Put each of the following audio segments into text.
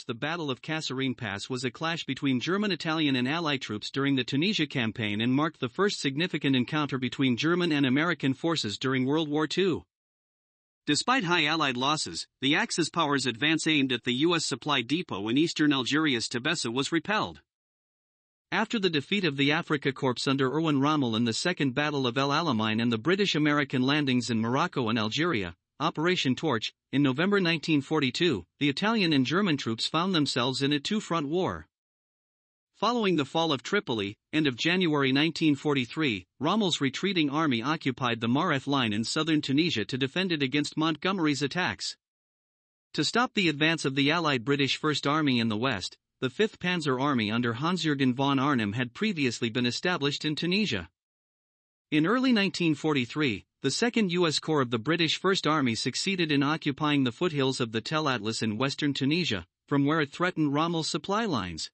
the Battle of Kasserine Pass was a clash between German, Italian and Allied troops during the Tunisia Campaign and marked the first significant encounter between German and American forces during World War II. Despite high Allied losses, the Axis powers' advance aimed at the U.S. supply depot in eastern Algeria's Tebessa was repelled. After the defeat of the Afrika Korps under Erwin Rommel in the Second Battle of El Alamein and the British-American landings in Morocco and Algeria, Operation Torch, in November 1942, the Italian and German troops found themselves in a two-front war. Following the fall of Tripoli, end of January 1943, Rommel's retreating army occupied the Mareth line in southern Tunisia to defend it against Montgomery's attacks. To stop the advance of the Allied British First Army in the west, the 5th Panzer Army under Hans-Jürgen von Arnim had previously been established in Tunisia. In early 1943, the 2nd U.S. Corps of the British First Army succeeded in occupying the foothills of the Tel Atlas in western Tunisia, from where it threatened Rommel's supply lines.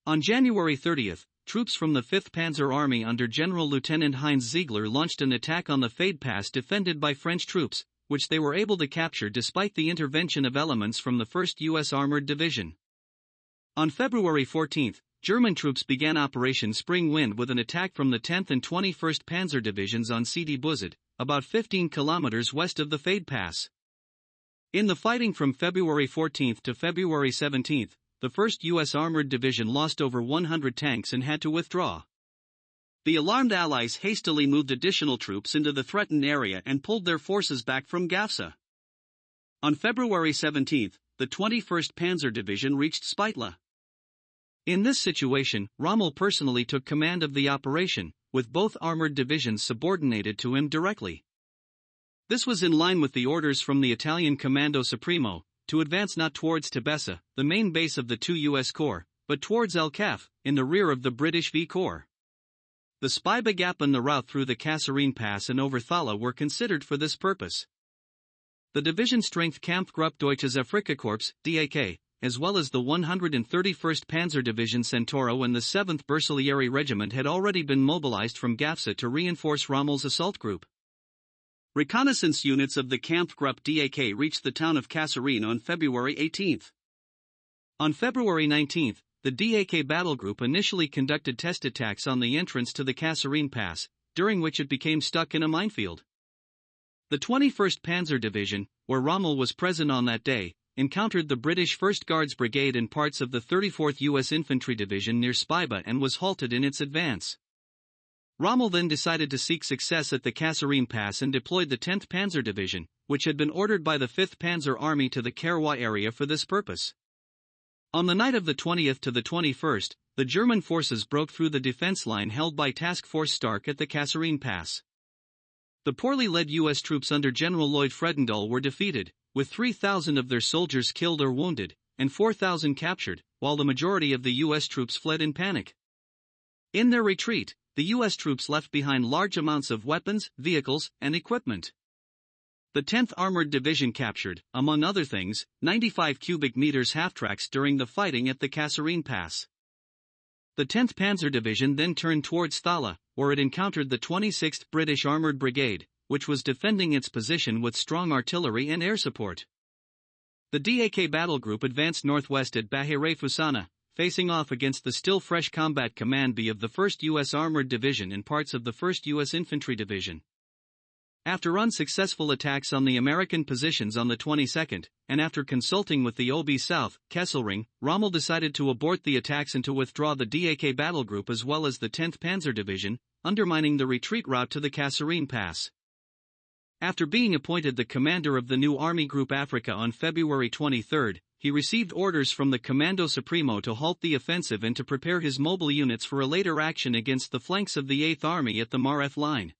On January 30, troops from the 5th Panzer Army under General Lieutenant Heinz Ziegler launched an attack on the Fade Pass defended by French troops, which they were able to capture despite the intervention of elements from the 1st U.S. Armored Division. On February 14, German troops began Operation Spring Wind with an attack from the 10th and 21st Panzer Divisions on Sidi Bouzid, about 15 kilometers west of the Fade Pass. In the fighting from February 14 to February 17, the 1st U.S. Armored Division lost over 100 tanks and had to withdraw. The alarmed Allies hastily moved additional troops into the threatened area and pulled their forces back from Gafsa. On February 17, the 21st Panzer Division reached Spitla. In this situation, Rommel personally took command of the operation, with both armored divisions subordinated to him directly. This was in line with the orders from the Italian Comando Supremo, to advance not towards Tebessa, the main base of the two U.S. Corps, but towards El Kaf, in the rear of the British V Corps. The Speiba Gap and the route through the Kasserine Pass and over Thala were considered for this purpose. The Division Strength Kampfgruppe Deutsches Afrikakorps, DAK, as well as the 131st Panzer Division Centauro and the 7th Bersaglieri Regiment had already been mobilized from Gafsa to reinforce Rommel's assault group. Reconnaissance units of the Kampfgruppe DAK reached the town of Kasserine on February 18. On February 19, the DAK battle group initially conducted test attacks on the entrance to the Kasserine Pass, during which it became stuck in a minefield. The 21st Panzer Division, where Rommel was present on that day, encountered the British 1st Guards Brigade and parts of the 34th U.S. Infantry Division near Speiba and was halted in its advance. Rommel then decided to seek success at the Kasserine Pass and deployed the 10th Panzer Division, which had been ordered by the 5th Panzer Army to the Kerwa area for this purpose. On the night of the 20th to the 21st, the German forces broke through the defense line held by Task Force Stark at the Kasserine Pass. The poorly led U.S. troops under General Lloyd Fredendall were defeated, with 3,000 of their soldiers killed or wounded, and 4,000 captured, while the majority of the U.S. troops fled in panic. In their retreat, the U.S. troops left behind large amounts of weapons, vehicles, and equipment. The 10th Armored Division captured, among other things, 95 cubic meters half-tracks during the fighting at the Kasserine Pass. The 10th Panzer Division then turned towards Thala, where it encountered the 26th British Armored Brigade, which was defending its position with strong artillery and air support. The DAK battle group advanced northwest at Bahire Fusana, facing off against the still fresh Combat Command B of the 1st U.S. Armored Division and parts of the 1st U.S. Infantry Division. After unsuccessful attacks on the American positions on the 22nd, and after consulting with the OB South, Kesselring, Rommel decided to abort the attacks and to withdraw the DAK battle group as well as the 10th Panzer Division, undermining the retreat route to the Kasserine Pass. After being appointed the commander of the new Army Group Africa on February 23, he received orders from the Comando Supremo to halt the offensive and to prepare his mobile units for a later action against the flanks of the 8th Army at the Mareth line.